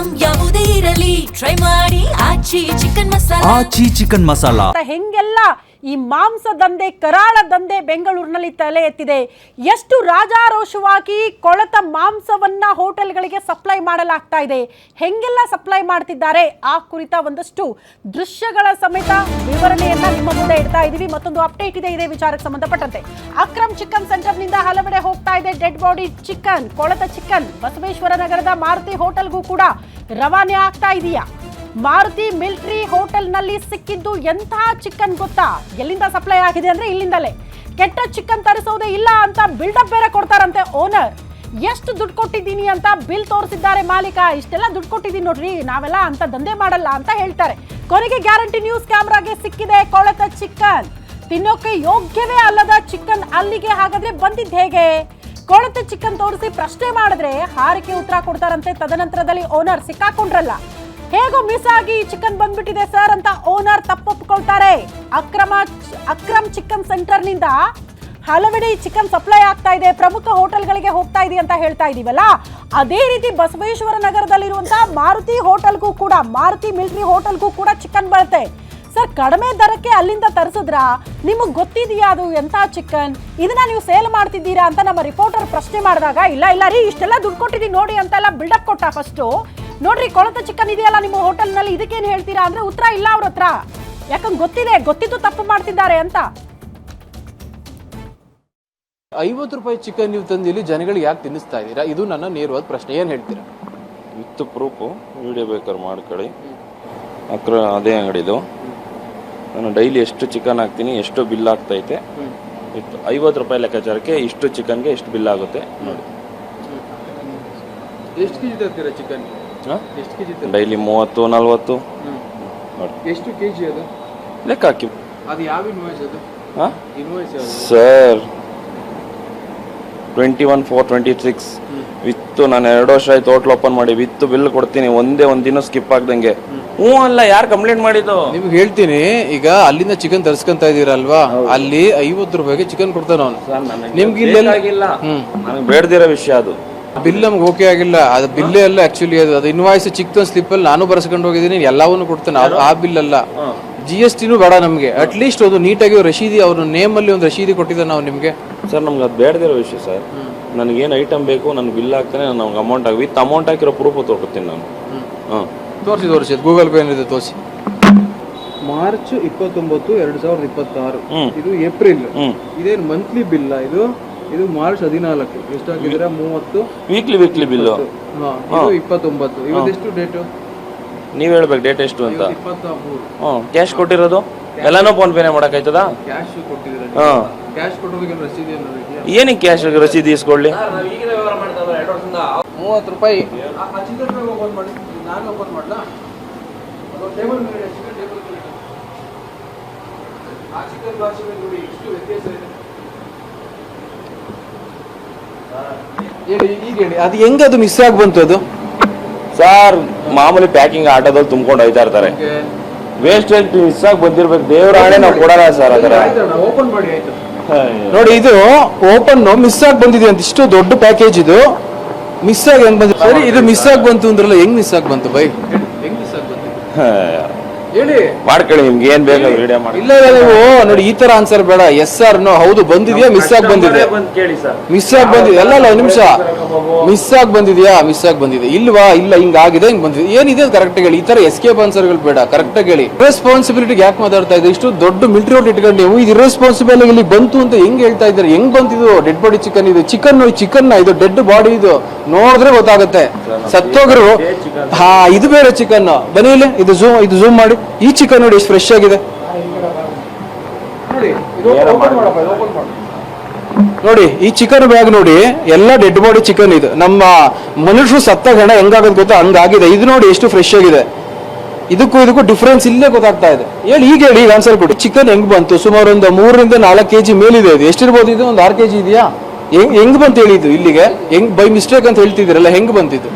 Item ಯಾವುದೇ ಇರಲಿ try ಮಾಡಿ ಆಚಿ ಚಿಕನ್ ಮಸಾಲಾ. ಆಚಿ ಚಿಕನ್ ಮಸಾಲಾ ಹೆಂಗೆಲ್ಲ ಈ ಮಾಂಸ ದಂಧೆ ಕರಾಳ ದಂಧೆ ಬೆಂಗಳೂರಿನಲ್ಲಿ ತಲೆ ಎತ್ತಿದೆ. ಎಷ್ಟು ರಾಜಾರೋಷವಾಗಿ ಕೊಳೆತ ಮಾಂಸವನ್ನ ಹೋಟೆಲ್ಗಳಿಗೆ ಸಪ್ಲೈ ಮಾಡಲಾಗ್ತಾ ಇದೆ, ಹೆಂಗೆಲ್ಲ ಸಪ್ಲೈ ಮಾಡ್ತಿದ್ದಾರೆ ಆ ಕುರಿತ ಒಂದಷ್ಟು ದೃಶ್ಯಗಳ ಸಮೇತ ವಿವರಣೆಯನ್ನ ನಿಮ್ಮ ಮುಂದೆ ಇಡ್ತಾ ಇದೀವಿ. ಮತ್ತೊಂದು ಅಪ್ಡೇಟ್ ಇದೆ ಇದೇ ವಿಚಾರಕ್ಕೆ ಸಂಬಂಧಪಟ್ಟಂತೆ. ಅಕ್ರಮ್ ಚಿಕನ್ ಸೆಂಟರ್ನಿಂದ ಹಲವೆಡೆ ಹೋಗ್ತಾ ಇದೆ ಡೆಡ್ ಬಾಡಿ ಚಿಕನ್, ಕೊಳೆತ ಚಿಕನ್. ಬಸವೇಶ್ವರ ನಗರದ ಮಾರುತಿ ಹೋಟೆಲ್ಗೂ ಕೂಡ ರವಾನೆ ಆಗ್ತಾ ಇದೆಯಾ? ಮಾರುತಿ ಮಿಲಿಟರಿ ಹೋಟೆಲ್ನಲ್ಲಿ ಸಿಕ್ಕಿದ್ದು ಎಂತಹ ಚಿಕನ್ ಗೊತ್ತಾ? ಎಲ್ಲಿಂದ ಸಪ್ಲೈ ಆಗಿದೆ ಅಂದ್ರೆ ಇಲ್ಲಿಂದಲೇ. ಕೆಟ್ಟ ಚಿಕನ್ ತರಿಸೋದೇ ಇಲ್ಲ ಅಂತ ಬಿಲ್ಡಪ್ ಬೇರೆ ಕೊಡ್ತಾರಂತೆ ಓನರ್. ಎಷ್ಟು ದುಡ್ಡು ಕೊಟ್ಟಿದ್ದೀನಿ ಅಂತ ಬಿಲ್ ತೋರಿಸಿದ್ದಾರೆ ಮಾಲೀಕ. ಇಷ್ಟೆಲ್ಲ ದುಡ್ಡು ಕೊಟ್ಟಿದ್ದೀನಿ ನೋಡ್ರಿ, ನಾವೆಲ್ಲ ಅಂತ ದಂಧೆ ಮಾಡಲ್ಲ ಅಂತ ಹೇಳ್ತಾರೆ. ಕೊನೆಗೆ ಗ್ಯಾರಂಟಿ ನ್ಯೂಸ್ ಕ್ಯಾಮ್ರಾಗೆ ಸಿಕ್ಕಿದೆ ಕೊಳೆತ ಚಿಕನ್. ತಿನ್ನೋಕೆ ಯೋಗ್ಯವೇ ಅಲ್ಲದ ಚಿಕನ್ ಅಲ್ಲಿಗೆ ಹಾಗಾದ್ರೆ ಬಂದಿದ್ದು ಹೇಗೆ? ಕೊಳೆತ ಚಿಕನ್ ತೋರಿಸಿ ಪ್ರಶ್ನೆ ಮಾಡಿದ್ರೆ ಹಾರಿಕೆ ಉತ್ತರ ಕೊಡ್ತಾರಂತೆ. ತದನಂತರದಲ್ಲಿ ಓನರ್ ಸಿಕ್ಕಾಕೊಂಡ್ರಲ್ಲ, ಹೇಗೋ ಮಿಸ್ ಆಗಿ ಚಿಕನ್ ಬಂದ್ಬಿಟ್ಟಿದೆ ಸರ್ ಅಂತ ಓನರ್ ತಪ್ಪೊಪ್ಕೊಳ್ತಾರೆ. ಅಕ್ರಮ್ ಚಿಕನ್ ಸೆಂಟರ್ ನಿಂದ ಹಲವೆಡೆ ಚಿಕನ್ ಸಪ್ಲೈ ಆಗ್ತಾ ಇದೆ, ಪ್ರಮುಖ ಹೋಟೆಲ್ಗಳಿಗೆ ಹೋಗ್ತಾ ಇದೆ ಅಂತ ಹೇಳ್ತಾ ಇದೀವಲ್ಲ, ಅದೇ ರೀತಿ ಬಸವೇಶ್ವರ ನಗರದಲ್ಲಿರುವಂತಹ ಮಾರುತಿ ಹೋಟೆಲ್ಗೂ ಕೂಡ, ಮಾರುತಿ ಮಿಲಿಟರಿ ಹೋಟೆಲ್ಗೂ ಕೂಡ ಚಿಕನ್ ಬರುತ್ತೆ. ಸರ್ ಕಡಿಮೆ ದರಕ್ಕೆ ಅಲ್ಲಿಂದ ತರಿಸಿದ್ರ? ನಿಮಗೆ ಗೊತ್ತಿದೆಯಾ ಅದು ಎಂತ ಚಿಕನ್? ಇದನ್ನ ನೀವು ಸೇಲ್ ಮಾಡ್ತಿದ್ದೀರಾ ಅಂತ ನಮ್ಮ ರಿಪೋರ್ಟರ್ ಪ್ರಶ್ನೆ ಮಾಡಿದಾಗ, ಇಲ್ಲ ರೀ ಇಷ್ಟೆಲ್ಲ ದುಡ್ಡು ಕೊಟ್ಟಿದ್ದೀನಿ ನೋಡಿ ಅಂತೆಲ್ಲ ಬಿಲ್ಡಪ್ ಕೊಟ್ಟ. ಫಸ್ಟು ನೋಡ್ರಿ ಕೊಳೆತ ಚಿಕನ್ ಇದೆಯಲ್ಲ ನಿಮ್ಮ ಹೋಟೆಲ್ನಲ್ಲಿ, ಇದಕ್ಕೇನು ಹೇಳ್ತೀರಾ ಅಂದ್ರೆ ಉತ್ತರ ಇಲ್ಲ ಅವ್ರ ಹತ್ರ. ಯಾಕಂದ್ರೆ ಗೊತ್ತಿದ್ದು ತಪ್ಪು ಮಾಡ್ತಿದ್ದಾರೆ ಅಂತ. 50 ರೂಪಾಯಿ ಚಿಕನ್ ನೀವು ತಂದು ಇಲ್ಲಿ ಜನಗಳಿಗೆ ಯಾಕೆ ತಿನ್ನಿಸ್ತಾ ಇದ್ದೀರಾ? ಇದು ನನ್ನ ನೇರವಾದ ಪ್ರಶ್ನೆ. ಏನು ಹೇಳ್ತೀರಾ? ವಿತ್ ಪ್ರೂಫು ವಿಡಿಯೋ ಬೇಕಾದ್ರೆ ಮಾಡ್ಕೊಳ್ಳಿ. ಅದೇ ಅಂಗಡಿದು ನಾನು ಡೈಲಿ ಎಷ್ಟು ಚಿಕನ್ ಹಾಕ್ತೀನಿ, ಎಷ್ಟು ಬಿಲ್ ಆಗ್ತೈತೆ, ವಿತ್ 50 ರೂಪಾಯಿ ಲೆಕ್ಕಾಚಾರಕ್ಕೆ ಇಷ್ಟು ಚಿಕನ್ಗೆ ಎಷ್ಟು ಬಿಲ್ ಆಗುತ್ತೆ ನೋಡಿ. ಎಷ್ಟು ಕೆಜಿ ತರ್ತೀರಾ ಚಿಕನ್? ಎಷ್ಟು ಕೆಜಿ? ಡೈಲಿ 30-40 ನೋಡಿ. ಎಷ್ಟು ಕೆಜಿ ಅದು ಲೆಕ್ಕ ಹಾಕಿ. ಅದು ಯಾವ ಇನ್ವಾಯ್ಸ್ ಅದು? ಇನ್ವಾಯ್ಸ್ ಸರ್ 21/4/26 ವಿತ್ತು. ನಾನು 2 ವರ್ಷ ಆಯ್ತು ಹೋಟ್ಲ್ ಓಪನ್ ಮಾಡಿ. ವಿತ್ತು ಬಿಲ್ ಕೊಡ್ತೀನಿ, ಒಂದೇ ದಿನ ಸ್ಕಿಪ್ ಆಗ್ದಂಗೆ. ಅಲ್ಲ, ಯಾರು ಕಂಪ್ಲೇಂಟ್ ಮಾಡಿದ್ದು? ನಿಮ್ಗೆ ಹೇಳ್ತೀನಿ. ಈಗ ಅಲ್ಲಿಂದ ಚಿಕನ್ ತರ್ಸ್ಕೊಂತ ಇದೀರಲ್ವಾ, ಅಲ್ಲಿ 50 ರೂಪಾಯಿಗೆ ಚಿಕನ್ ಕೊಡ್ತಾನ ಅವನು. ನಿಮ್ಗೆ ಇಲ್ಲೆಲ್ಲ ನನಗೆ ಬೇಡದಿರೋ ವಿಷಯ ಅದು. ಬಿಲ್ ನಮ್ಗೆ ಓಕೆ ಆಗಿಲ್ಲ. ಅದು ಬಿಲ್ಲೇ ಅಲ್ಲ ಆಕ್ಚುಲಿ, ಅದು ಇನ್ವಾಯ್ಸ್ ಚಿಕ್ಕ ಸ್ಲಿಪ್ ಅಲ್ಲಿ ನಾನು ಬರ್ಸ್ಕೊಂಡು ಹೋಗಿದ್ದೀನಿ, ಎಲ್ಲವನ್ನೂ ಕೊಡ್ತೇನೆ. ಆ ಬಿಲ್ ಅಲ್ಲ, GST ಬೇಡ ನಮ್ಗೆ. ಅಟ್ಲೀಸ್ಟ್ ಒಂದು ನೀಟಾಗಿ ರಶೀದಿ, ಅವ್ರ ನೇಮ್ ಅಲ್ಲಿ ಒಂದು ರಶೀದಿ ಕೊಟ್ಟಿದ್ದ ನಾವು ನಿಮ್ಗೆ. ಸರ್ ನಮ್ಗೆ ಅದು ಬೇಡದಿರೋ ವಿಷಯ ಸರ್. ನನಗೇನು ಐಟಮ್ ಬೇಕು, ನನಗೆ ಬಿಲ್ ಹಾಕ್ತಾನೆ, ನಮ್ಗೆ ಅಮೌಂಟ್ ಆಗಿ ವಿತ್ ಅಮೌಂಟ್ ಹಾಕಿರೋ ಪ್ರೂಫ್ ತೋರ್ಕೊತೀನಿ ನಾನು. ತೋರಿಸಿ ಗೂಗಲ್ ಪೇ ಏನಿದೆ ತೋರಿಸಿ. ಮಾರ್ಚ್ 29, 2026. ಇದು ಏಪ್ರಿಲ್. ಇದೇನು ಮಂತ್ಲಿ ಬಿಲ್? ಇದು ಮಾರ್ಚ್ 14. ಎಷ್ಟು ಹಾಕಿದ್ರೆ 30. Weekly bill. 29. ಇವತ್ತೆಷ್ಟು ಡೇಟು? ನೀವ್ ಹೇಳ್ಬೇಕು ಡೇಟ್ ಎಷ್ಟು ಅಂತ. 23. ಕ್ಯಾಶ್ ಕೊಟ್ಟಿರೋದು ಎಲ್ಲಾನು ಫೋನ್ ಪೇನೆ ಮಾಡಕ್ಕಾಯ್ತದ? ಕ್ಯಾಶ್ ಕೊಟ್ಟಿದ್ರೆ ಕ್ಯಾಶ್ ಕೊಟ್ಟೋದಕ್ಕೆ ರಸೀದಿ ಏನಕ್ಕೆ ಕ್ಯಾಶ್ ರಸೀದಿ ಇಸ್ಕೊಳ್ಳಿ? 30 ರೂಪಾಯಿ. ಓಪನ್ ಮಾಡಿ, ನಾನು ಓಪನ್ ಮಾಡ್ಲಾ? ಟೇಬಲ್ ಮೇಲೆ ಆ ಚಿಕನ್ ಬಾಕ್ಸ್ ಮೇಲೆ ನೋಡಿ ಎಷ್ಟು ವ್ಯತ್ಯಾಸ ಇದೆ. ಹೇಳಿ ಅದು ಹೆಂಗ ಅದು ಮಿಸ್ ಆಗಿ ಬಂತು? ಅದು ಸರ್ ಮಾಮೂಲಿ ಪ್ಯಾಕಿಂಗ್ ಆಟೋದಲ್ಲಿ ತುಂಬ್ಕೊಂಡು ಹೋಯ್ತಾ ಇರ್ತಾರೆ. ವೇಸ್ಟೇಜ್ ಮಿಸ್ ಆಗಿ ಬಂದಿರ್ಬೇಕು. ದೇವ್ರ ಆಣೆ ನಾವು ಕೊಡಲ್ಲ ಸರ್. ಅದರ ಓಪನ್ ಮಾಡಿ ಆಯ್ತು ನೋಡಿ. ಇದು ಓಪನ್ ಮಿಸ್ ಆಗಿ ಬಂದಿದೆ ಅಂತ. ಇಷ್ಟು ದೊಡ್ಡ ಪ್ಯಾಕೇಜ್ ಇದು ಮಿಸ್ ಆಗಿ ಹೆಂಗ್ ಬಂದಿದೆ? ಸರಿ, ಇದು ಮಿಸ್ ಆಗಿ ಬಂತು ಅಂದ್ರಲ್ಲ, ಹೆಂಗ್ ಮಿಸ್ ಆಗಿ ಬಂತು ಬೈ? ಹೆಂಗ್ ಮಿಸ್ ಆಗಿ ಬಂತು ಹೇಳಿ, ಮಾಡ್ಕೊಳ್ಳಿ. ನಿಮ್ಗೆ ಏನ್ ಬೇಕು ವಿಡಿಯೋ ಮಾಡಿ. ಇಲ್ಲ ನೀವು ನೋಡಿ, ಈ ತರ ಆನ್ಸರ್ ಬೇಡ. ಎಸ್ ಆರ್ ನೋ, ಹೌದು ಬಂದಿದ್ಯಾ, ಮಿಸ್ ಆಗಿ ಬಂದಿದೆ, ಮಿಸ್ ಆಗಿ ಬಂದಿದೆ. ಅಲ್ಲ ನಿಮಿಷ, ಮಿಸ್ ಆಗಿ ಬಂದಿದ್ಯಾ, ಮಿಸ್ ಆಗಿ ಬಂದಿದೆ ಇಲ್ವಾ? ಇಲ್ಲ, ಹಿಂಗ್ ಆಗಿದೆ, ಹಿಂಗ್ ಬಂದಿದೆ. ಏನಿದೆ ಕರೆಕ್ಟ್ ಹೇಳಿ. ಈ ತರ ಎಸ್ಕೇಪ್ ಆನ್ಸರ್ಗಳು ಬೇಡ, ಕರೆಕ್ಟ್ ಆಗಿ ಹೇಳಿ. ರೆಸ್ಪಾನ್ಸಿಬಿಲಿಟಿಗೆ ಯಾಕೆ ಮಾತಾಡ್ತಾ ಇದೆ? ಇಷ್ಟು ದೊಡ್ಡ ಮಿಲಿಟರಿ ರೋಡ್ ಇಟ್ಕೊಂಡು ನೀವು ಇದು ಇರ್ರೆಸ್ಪಾನ್ಸಿಬಲ್ ಇಲ್ಲಿ ಬಂತು ಅಂತ ಹೆಂಗ್ ಹೇಳ್ತಾ ಇದ್ದಾರೆ? ಹೆಂಗ್ ಬಂತಿದ್ದು? ಡೆಡ್ ಬಾಡಿ ಚಿಕನ್ ಇದು. ಚಿಕನ್ ಇದು ಡೆಡ್ ಬಾಡಿ. ಇದು ನೋಡಿದ್ರೆ ಗೊತ್ತಾಗುತ್ತೆ ಸತ್ತೋಗ್ರು. ಇದು ಬೇರೆ ಚಿಕನ್. ಬನ್ನಿ ಇಲ್ಲಿ, ಇದು ಝೂಮ್ ಮಾಡಿ. ಈ ಚಿಕನ್ ನೋಡಿ ಎಷ್ಟು ಫ್ರೆಶ್ ಆಗಿದೆ ನೋಡಿ. ಈ ಚಿಕನ್ ಬ್ಯಾಗ್ ನೋಡಿ, ಎಲ್ಲ ಡೆಡ್ ಬಾಡಿ ಚಿಕನ್. ಇದು ನಮ್ಮ ಮನುಷ್ಯರು ಸತ್ತ ಗಣ ಹೆಂಗಾಗೋದು ಗೊತ್ತಾ, ಹಂಗಾಗಿದೆ. ಇದು ನೋಡಿ ಎಷ್ಟು ಫ್ರೆಶ್ ಆಗಿದೆ. ಇದಕ್ಕೂ ಡಿಫ್ರೆನ್ಸ್ ಇಲ್ಲೇ ಗೊತ್ತಾಗ್ತಾ ಇದೆ. ಈಗ ಹೇಳಿ ಆನ್ಸರ್ ಕೊಡಿ. ಚಿಕನ್ ಹೆಂಗ್ ಬಂತು? ಸುಮಾರು ಒಂದು 3-4 kg ಮೇಲಿದೆ. ಇದು ಎಷ್ಟಿರ್ಬೋದು? ಇದು ಒಂದು 6 kg ಇದೆಯಾ? ಹೆಂಗ್ ಬಂತು ಹೇಳಿದ್ದು ಇಲ್ಲಿಗೆ? ಹೆಂಗ್ ಬೈ ಮಿಸ್ಟೇಕ್ ಅಂತ ಹೇಳ್ತಿದ್ದೀರಲ್ಲ, ಹೆಂಗ್ ಬಂತಿದ್ದು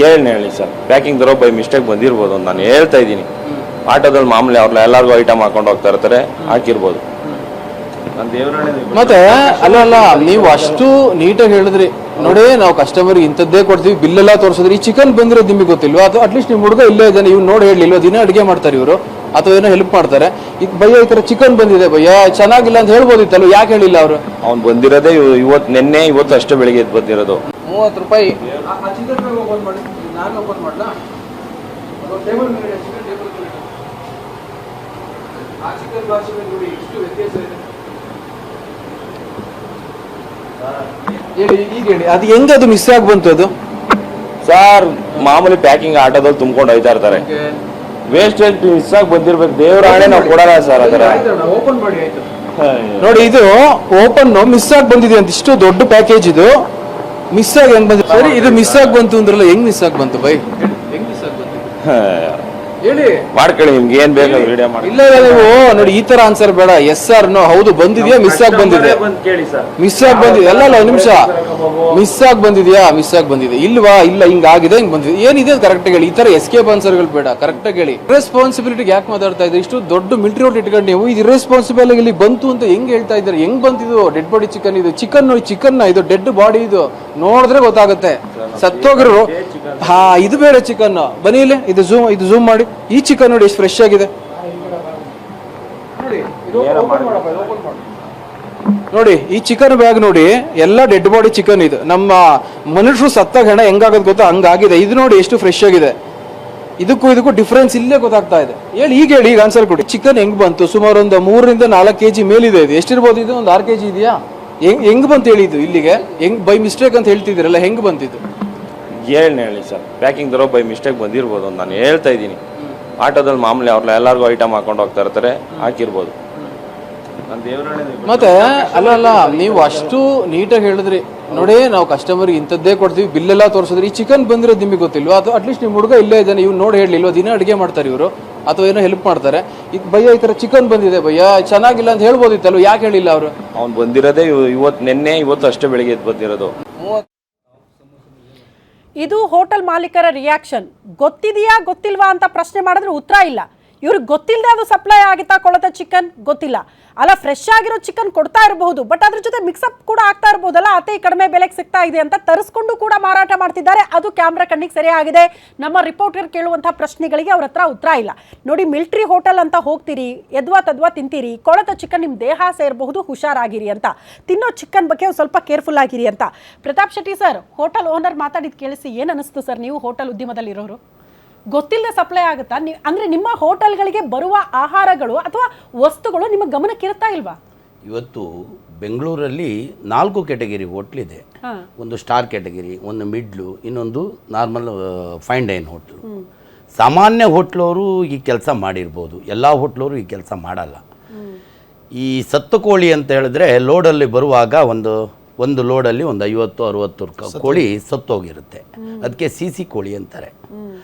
ಹೇಳಿ ಸರ್. ಪ್ಯಾಕಿಂಗ್ ದರ ಬೈ ಮಿಸ್ಟೇಕ್ ಬಂದಿರ್ಬೋದು ಅಂತ ನಾನು ಹೇಳ್ತಾ ಇದ್ದೀನಿ. ಆಟೋದಲ್ಲಿ ಮಾಮೂಲಿ ಅವ್ರನ್ನ ಎಲ್ಲರಿಗೂ ಐಟಮ್ ಹಾಕೊಂಡು ಹೋಗ್ತಾ ಇರ್ತಾರೆ, ಹಾಕಿರ್ಬೋದು. ನಾನು ದೇವರಾಣೆ ಮತ್ತೆ ಅಲ್ಲ ನೀವು ಅಷ್ಟು ನೀಟಾಗಿ ಹೇಳಿದ್ರಿ ನೋಡಿ, ನಾವು ಕಸ್ಟಮರ್ ಇಂಥದ್ದೇ ಕೊಡ್ತೀವಿ, ಬಿಲ್ ಎಲ್ಲ ತೋರಿಸಿದ್ರಿ. ಈ ಚಿಕನ್ ಬಂದಿರೋದು ನಿಮಗೆ ಗೊತ್ತಿಲ್ವಾ? ಅಥವಾ ಅಟ್ಲೀಸ್ಟ್ ನಿಮ್ಮ ಹುಡುಗ ಇಲ್ಲೇ ಇದ್ದಾನೆ, ಇವ್ನು ನೋಡಿ ಹೇಳಲಿಲ್ವಾ? ದಿನ ಅಡುಗೆ ಮಾಡ್ತಾರೆ ಇವರು, ಅಥವಾ ಏನೋ ಹೆಲ್ಪ್ ಮಾಡ್ತಾರೆ. ಈಗ ಭಯ್ಯ ಈ ಥರ ಚಿಕನ್ ಬಂದಿದೆ ಭಯ್ಯ, ಚೆನ್ನಾಗಿಲ್ಲ ಅಂತ ಹೇಳ್ಬೋದಿತ್ತಲ್ಲ, ಯಾಕೆ ಹೇಳಿಲ್ಲ ಅವರು? ಅವ್ನು ಬಂದಿರೋದೇ ಇವತ್ತು, ನಿನ್ನೆ ಇವತ್ತು ಅಷ್ಟೇ ಬೆಳಿಗ್ಗೆ ಎದ್ದು ಬಂದಿರೋದು. 30 ರೂಪಾಯಿ. ಹೇಳಿ ಅದು ಹೆಂಗೆ ಅದು ಮಿಸ್ ಆಗಿ ಬಂತು? ಅದು ಸರ್ ಮಾಮೂಲಿ ಪ್ಯಾಕಿಂಗ್ ಆಟೋದಲ್ಲಿ ತುಂಬ್ಕೊಂಡು ಹೋಯ್ತಾ ಇರ್ತಾರೆ, ವೇಸ್ಟೇಜ್ ಮಿಸ್ ಆಗಿ ಬಂದಿರ್ಬೇಕು. ದೇವ್ರ ಆಣೆ ನಾವು ಕೊಡಲ್ಲ ಸರ್ ಅದರ. ನೋಡಿ ಇದು ಓಪನ್ ಮಿಸ್ ಆಗಿ ಬಂದಿದೆ ಅಂತ, ಇಷ್ಟು ದೊಡ್ಡ ಪ್ಯಾಕೇಜ್ ಇದು ಮಿಸ್ ಆಗಿ ಹೆಂಗ್ ಬಂದಿದೆ? ಸರಿ, ಇದು ಮಿಸ್ ಆಗಿ ಬಂತು ಅಂದ್ರಲ್ಲ, ಹೆಂಗ್ ಮಿಸ್ ಆಗಿ ಬಂತು ಬೈ? ಹೆಂಗ್ ಮಿಸ್ ಆಗಿ ಬಂತು ಹೇಳಿ, ಮಾಡ್ಕೊಳ್ಳಿ, ನಿಮ್ಗೆ ಏನ್ ಬೇಕು ವಿಡಿಯೋ ಮಾಡಿ. ಇಲ್ಲ ನೀವು ನೋಡಿ, ಈ ತರ ಆನ್ಸರ್ ಬೇಡ. ಎಸ್ ಆರ್ ನೋ, ಹೌದು ಬಂದಿದ್ಯಾ, ಮಿಸ್ ಆಗಿ ಬಂದಿದೆ, ಮಿಸ್ ಆಗಿ ಬಂದಿದೆ. ಅಲ್ಲ ಒಂದ್ ನಿಮಿಷ, ಮಿಸ್ ಆಗಿ ಬಂದಿದ್ಯಾ, ಮಿಸ್ ಆಗಿ ಬಂದಿದೆ ಇಲ್ವಾ? ಇಲ್ಲ ಹಿಂಗಾಗಿದೆ, ಹಿಂಗ್ ಬಂದಿದೆ, ಏನಿದೆ ಕರೆಕ್ಟ್ ಹೇಳಿ. ಈ ತರ ಎಸ್ಕೇಪ್ ಆನ್ಸರ್ಗಳು ಬೇಡ, ಕರೆಕ್ಟ್ ಆಗಿ ಹೇಳಿ. ರೆಸ್ಪಾನ್ಸಿಬಿಲಿಟಿಗೆ ಯಾಕೆ ಮಾತಾಡ್ತಾ ಇದ್ರಿ? ಇಷ್ಟು ದೊಡ್ಡ ಮಿಲಿಟರಿ ರೋಡ್ ಇಟ್ಕೊಂಡು ನೀವು ಇದು ರೆಸ್ಪಾನ್ಸಿಬಲ್ ಇಲ್ಲಿ ಬಂತು ಅಂತ ಹೆಂಗ್ ಹೇಳ್ತಾ ಇದ್ದಾರೆ? ಹೆಂಗ್ ಬಂತಿದ್ದು? ಡೆಡ್ ಬಾಡಿ ಚಿಕನ್ ಇದು, ಚಿಕನ್ ನೋಡಿ, ಚಿಕನ್ ಇದು ಡೆಡ್ ಬಾಡಿ, ಇದು ನೋಡಿದ್ರೆ ಗೊತ್ತಾಗುತ್ತೆ ಸತ್ತೋಗಿರೋ. ಹಾ, ಇದು ಬೇರೆ ಚಿಕನ್. ಬನ್ನಿ ಇಲ್ಲಿ, ಇದು ಝೂಮ್ ಮಾಡಿ. ಈ ಚಿಕನ್ ನೋಡಿ ಎಷ್ಟು ಫ್ರೆಶ್ ಆಗಿದೆ ನೋಡಿ. ಈ ಚಿಕನ್ ಬ್ಯಾಗ್ ನೋಡಿ, ಎಲ್ಲ ಡೆಡ್ ಬಾಡಿ ಚಿಕನ್. ಇದು ನಮ್ಮ ಮನುಷ್ಯರು ಸತ್ತಾಗ ಹೆಣ ಹೆಂಗಾಗೋದು ಗೊತ್ತಾ, ಹಂಗಾಗಿದೆ. ಇದು ನೋಡಿ ಎಷ್ಟು ಫ್ರೆಶ್ ಆಗಿದೆ. ಇದಕ್ಕೂ ಡಿಫ್ರೆನ್ಸ್ ಇಲ್ಲೇ ಗೊತ್ತಾಗ್ತಾ ಇದೆ. ಹೇಳಿ, ಈಗ ಆನ್ಸರ್ ಕೊಡಿ. ಚಿಕನ್ ಹೆಂಗ್ ಬಂತು? ಸುಮಾರು ಒಂದು 3 ರಿಂದ 4 kg ಮೇಲಿದೆ. ಇದು ಎಷ್ಟಿರ್ಬೋದು? ಇದು ಒಂದು 6 kg ಇದೆಯಾ? ಹೆಂಗ್ ಬಂತು ಹೇಳಿ? ಇದು ಇಲ್ಲಿಗೆ ಹೆಂಗ್ ಬೈ ಮಿಸ್ಟೇಕ್ ಅಂತ ಹೇಳ್ತಿದ್ದೀರಲ್ಲ, ಹೆಂಗ್ ಬಂತಿದ್ದು? ಹೇಳಿ ಸರ್, ಪ್ಯಾಕಿಂಗ್ ತರೋ ಬೈ ಮಿಸ್ಟೇಕ್ ಬಂದಿರ್ಬೋದು ಅಂತ ನಾನು ಹೇಳ್ತಾ ಇದ್ದೀನಿ. ಆಟೋದಲ್ಲಿ ಮಾಮೂಲಿ ಅವ್ರನ್ನ ಎಲ್ಲರಿಗೂ ಐಟಮ್ ಹಾಕೊಂಡು ಹೋಗ್ತಾ ಇರ್ತಾರೆ, ಹಾಕಿರ್ಬೋದು. ಮತ್ತೆ ಅಲ್ಲ ನೀವು ಅಷ್ಟು ನೀಟಾಗಿ ಹೇಳಿದ್ರಿ ನೋಡಿ, ನಾವು ಕಸ್ಟಮರ್ ಇಂಥದ್ದೇ ಕೊಡ್ತೀವಿ, ಬಿಲ್ ಎಲ್ಲ ತೋರಿಸಿದ್ರಿ. ಈ ಚಿಕನ್ ಬಂದಿರೋದು ನಿಮಗೆ ಗೊತ್ತಿಲ್ವಾ? ಅಥವಾ ಅಟ್ಲೀಸ್ಟ್ ನಿಮ್ಮ ಹುಡುಗ ಇಲ್ಲೇ ಇದ್ದಾನೆ, ಇವ್ನು ನೋಡಿ ಹೇಳಲಿಲ್ವಾ? ದಿನ ಅಡುಗೆ ಮಾಡ್ತಾರೆ ಇವರು, ಅಥವಾ ಏನೋ ಹೆಲ್ಪ್ ಮಾಡ್ತಾರೆ. ಈಗ ಭಯ್ಯ ಈ ಥರ ಚಿಕನ್ ಬಂದಿದೆ ಭಯ್ಯ, ಚೆನ್ನಾಗಿಲ್ಲ ಅಂತ ಹೇಳ್ಬೋದಿತ್ತಲ್ವ, ಯಾಕೆ ಹೇಳಿಲ್ಲ ಅವರು? ಅವ್ನು ಬಂದಿರೋದೇ ಇವತ್ತು, ನಿನ್ನೆ ಇವತ್ತು ಅಷ್ಟೇ ಬೆಳಿಗ್ಗೆ ಎದ್ದು ಬಂದಿರೋದು. ಇದು ಹೋಟೆಲ್ ಮಾಲೀಕರ ರಿಯಾಕ್ಷನ್. ಗೊತ್ತಿದೆಯಾ ಗೊತ್ತಿಲ್ವಾ ಅಂತ ಪ್ರಶ್ನೆ ಮಾಡಿದ್ರೆ ಉತ್ತರ ಇಲ್ಲ. ಇವ್ರಿಗೆ ಗೊತ್ತಿಲ್ಲದೆ ಅದು ಸಪ್ಲೈ ಆಗಿತ್ತಾ ಕೊಳತ ಚಿಕನ್ ಗೊತ್ತಿಲ್ಲ. ಅಲ್ಲ, ಫ್ರೆಶ್ ಆಗಿರೋ ಚಿಕನ್ ಕೊಡ್ತಾ ಇರಬಹುದು, ಬಟ್ ಅದ್ರ ಜೊತೆ ಮಿಕ್ಸಪ್ ಕೂಡ ಆಗ್ತಾ ಇರಬಹುದಲ್ಲ, ಅತಿ ಕಡಿಮೆ ಬೆಲೆಗೆ ಸಿಗ್ತಾ ಇದೆ ಅಂತ ತರಿಸ್ಕೊಂಡು ಕೂಡ ಮಾರಾಟ ಮಾಡ್ತಿದ್ದಾರೆ. ಅದು ಕ್ಯಾಮ್ರಾ ಕಣ್ಣಿಗೆ ಸರಿಯಾಗಿದೆ. ನಮ್ಮ ರಿಪೋರ್ಟರ್ ಕೇಳುವಂತಹ ಪ್ರಶ್ನೆಗಳಿಗೆ ಅವ್ರ ಹತ್ರ ಉತ್ತರ ಇಲ್ಲ. ನೋಡಿ, ಮಿಲಿಟರಿ ಹೋಟೆಲ್ ಅಂತ ಹೋಗ್ತೀರಿ, ಎದ್ವಾ ತದ್ವಾ ತಿಂತೀರಿ, ಕೊಳತ ಚಿಕನ್ ನಿಮ್ಮ ದೇಹ ಸೇರಬಹುದು, ಹುಷಾರಾಗಿರಿ ಅಂತ. ತಿನ್ನೋ ಚಿಕನ್ ಬಗ್ಗೆ ಸ್ವಲ್ಪ ಕೇರ್ಫುಲ್ ಆಗಿರಿ ಅಂತ. Pratap Shetty sir, hotel owner ಮಾತಾಡಿದ್ ಕೇಳಿಸಿ ಏನು ಅನಿಸ್ತು ಸರ್? ನೀವು ಹೋಟೆಲ್ ಉದ್ಯಮದಲ್ಲಿ ಇರೋರು, ಗೊತ್ತಿಲ್ಲದೆ ಸಪ್ಲೈ ಆಗುತ್ತಾ? ಅಂದ್ರೆ ನಿಮ್ಮ ಹೋಟೆಲ್ಗಳಿಗೆ ಬರುವ ಆಹಾರಗಳು ಅಥವಾ ವಸ್ತುಗಳು ನಿಮ್ಮ ಗಮನಕ್ಕೆ ಇರ್ತಾ ಇಲ್ವಾ? ಇವತ್ತು ಬೆಂಗಳೂರಲ್ಲಿ 4 ಕ್ಯಾಟಗರಿ ಹೋಟ್ಲಿದೆ. ಒಂದು ಸ್ಟಾರ್ ಕ್ಯಾಟಗರಿ, ಒಂದು ಮಿಡ್ಲು, ಇನ್ನೊಂದು ನಾರ್ಮಲ್ ಫೈನ್ ಡೈನ್ ಹೋಟ್ಲು. ಸಾಮಾನ್ಯ ಹೋಟ್ಲವರು ಈ ಕೆಲಸ ಮಾಡಿರ್ಬೋದು, ಎಲ್ಲ ಹೋಟ್ಲವರು ಈ ಕೆಲಸ ಮಾಡಲ್ಲ. ಈ ಸತ್ತು ಕೋಳಿ ಅಂತ ಹೇಳಿದ್ರೆ ಲೋಡಲ್ಲಿ ಬರುವಾಗ ಒಂದು ಲೋಡಲ್ಲಿ ಒಂದು 50-60 ಕೋಳಿ ಸತ್ತೋಗಿರುತ್ತೆ. ಅದಕ್ಕೆ CC ಕೋಳಿ ಅಂತಾರೆ.